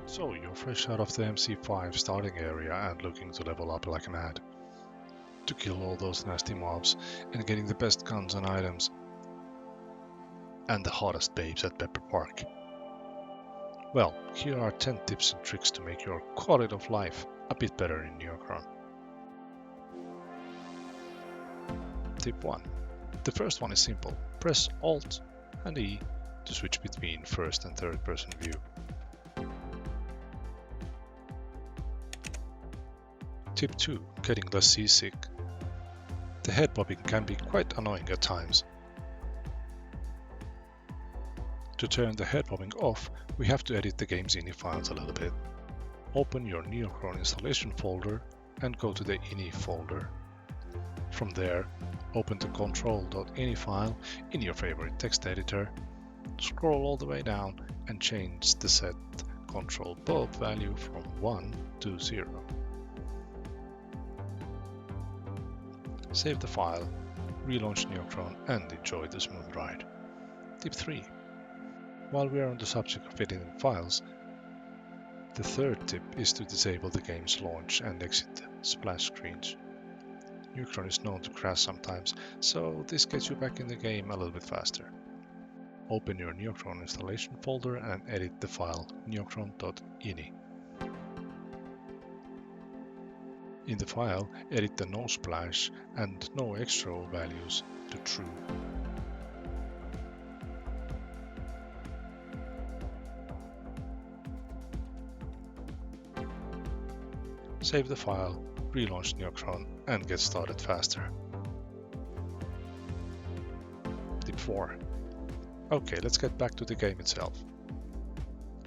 So you're fresh out of the MC5 starting area and looking to level up like mad, to kill all those nasty mobs and getting the best guns and items, and the hottest babes at Pepper Park. Well, here are 10 tips and tricks to make your quality of life a bit better in Neocron. Tip 1. The first one is simple. Press ALT and E to switch between first and third person view. Tip 2. Getting less seasick. The head bobbing can be quite annoying at times. To turn the head bobbing off, we have to edit the game's ini files a little bit. Open your Neocron installation folder and go to the ini folder. From there, open the control.ini file in your favorite text editor, scroll all the way down and change the set control bob value from 1 to 0. Save the file, relaunch Neocron and enjoy the smooth ride. Tip 3. While we are on the subject of editing files, the third tip is to disable the game's launch and exit splash screens. Neocron is known to crash sometimes, so this gets you back in the game a little bit faster. Open your Neocron installation folder and edit the file neocron.ini. In the file, edit the no splash and no extra values to true. Save the file, relaunch Neocron and get started faster. Tip 4. Okay, let's get back to the game itself.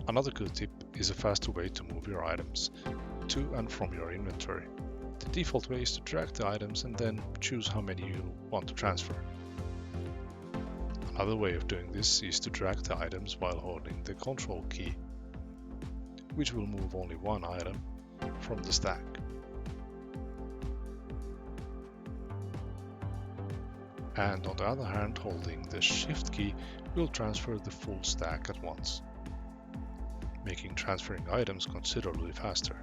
Another good tip is a faster way to move your items to and from your inventory. The default way is to drag the items and then choose how many you want to transfer. Another way of doing this is to drag the items while holding the control key, which will move only one item from the stack. And on the other hand, holding the shift key will transfer the full stack at once, making transferring items considerably faster.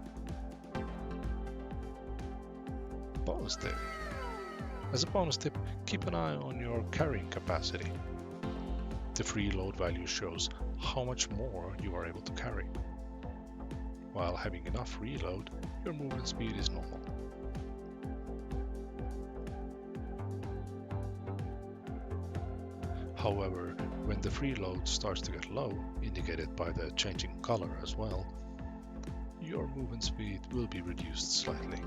Bonus tip. As a bonus tip, keep an eye on your carrying capacity. The free load value shows how much more you are able to carry. While having enough reload, your movement speed is normal. However, when the free load starts to get low, indicated by the changing color as well, your movement speed will be reduced slightly.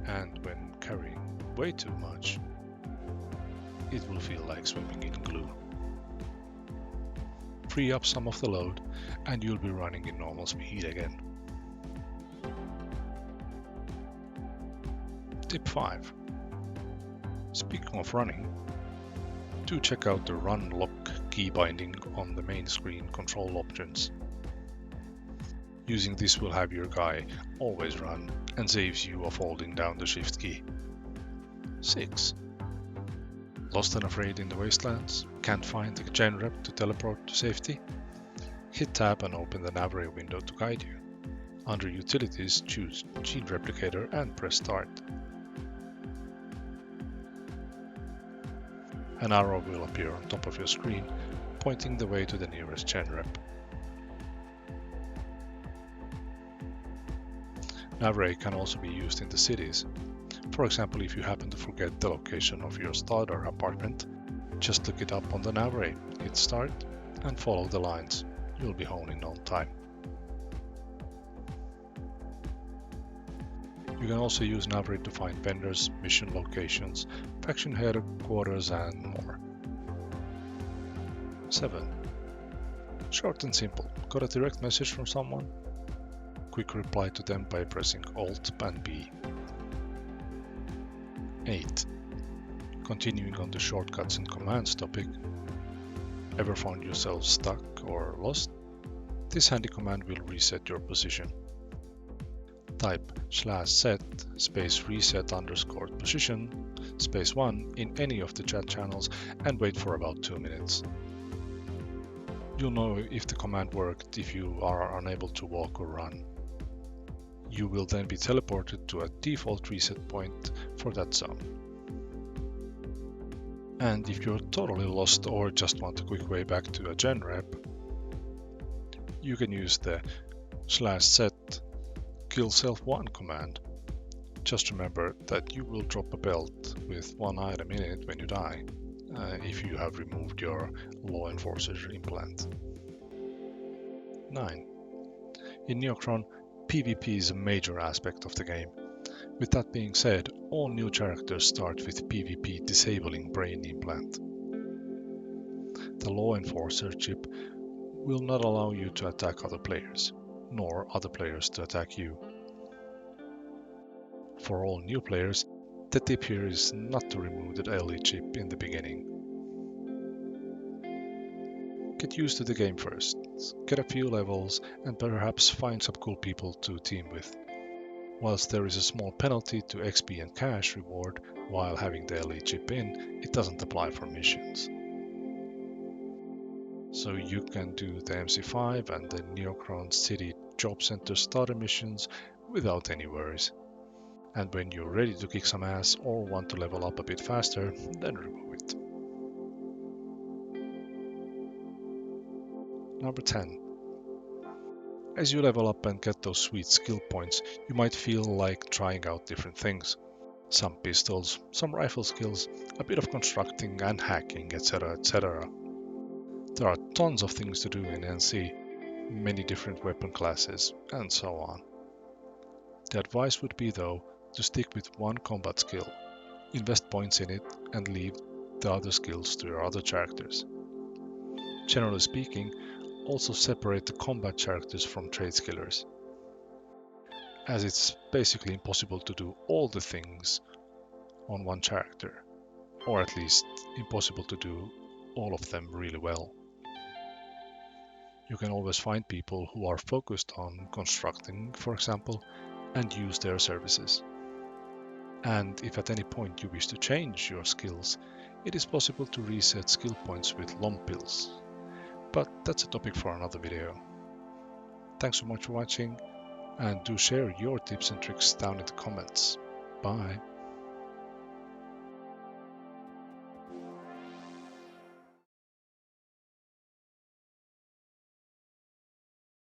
And when carrying way too much, it will feel like swimming in glue. Free up some of the load and you'll be running in normal speed again. Tip 5. Speaking of running, do check out the run lock key binding on the main screen control options. Using this will have your guy always run and saves you of holding down the shift key. 6. Lost and afraid in the wastelands? Can't find the gen rep to teleport to safety? Hit tab and open the nav array window to guide you. Under Utilities, choose Gene Replicator and press Start. An arrow will appear on top of your screen, pointing the way to the nearest gen rep. Nav array can also be used in the cities. For example, if you happen to forget the location of your starter apartment, just look it up on the nav array, hit Start, and follow the lines. You'll be home in no time. You can also use nav array to find vendors, mission locations, faction headquarters, and more. 7. Short and simple. Got a direct message from someone? Quick reply to them by pressing ALT and B. 8. Continuing on the shortcuts and commands topic, ever found yourself stuck or lost? This handy command will reset your position. Type /set space reset underscore position space 1 in any of the chat channels and wait for about 2 minutes. You'll know if the command worked if you are unable to walk or run. You will then be teleported to a default reset point for that zone. And if you're totally lost or just want a quick way back to a gen rep, you can use the /set kill self 1 command. Just remember that you will drop a belt with one item in it when you die, if you have removed your law enforcer's implant. 9. In Neocron, PvP is a major aspect of the game. With that being said, all new characters start with PvP disabling brain implant. The law enforcer chip will not allow you to attack other players, nor other players to attack you. For all new players, the tip here is not to remove the ALT chip in the beginning. Get used to the game first, get a few levels, and perhaps find some cool people to team with. Whilst there is a small penalty to XP and cash reward while having the ALT chip in, it doesn't apply for missions. So you can do the MC5 and the Neocron City Job Center starter missions without any worries. And when you're ready to kick some ass or want to level up a bit faster, then remove it. Number 10. As you level up and get those sweet skill points, you might feel like trying out different things. Some pistols, some rifle skills, a bit of constructing and hacking, etc, etc. There are tons of things to do in NC, many different weapon classes, and so on. The advice would be though, to stick with one combat skill, invest points in it, and leave the other skills to your other characters. Generally speaking, also separate the combat characters from trade skillers, as it's basically impossible to do all the things on one character, or at least impossible to do all of them really well. You can always find people who are focused on constructing, for example, and use their services. And if at any point you wish to change your skills, it is possible to reset skill points with LOM pills. But that's a topic for another video. Thanks so much for watching, and do share your tips and tricks down in the comments. Bye!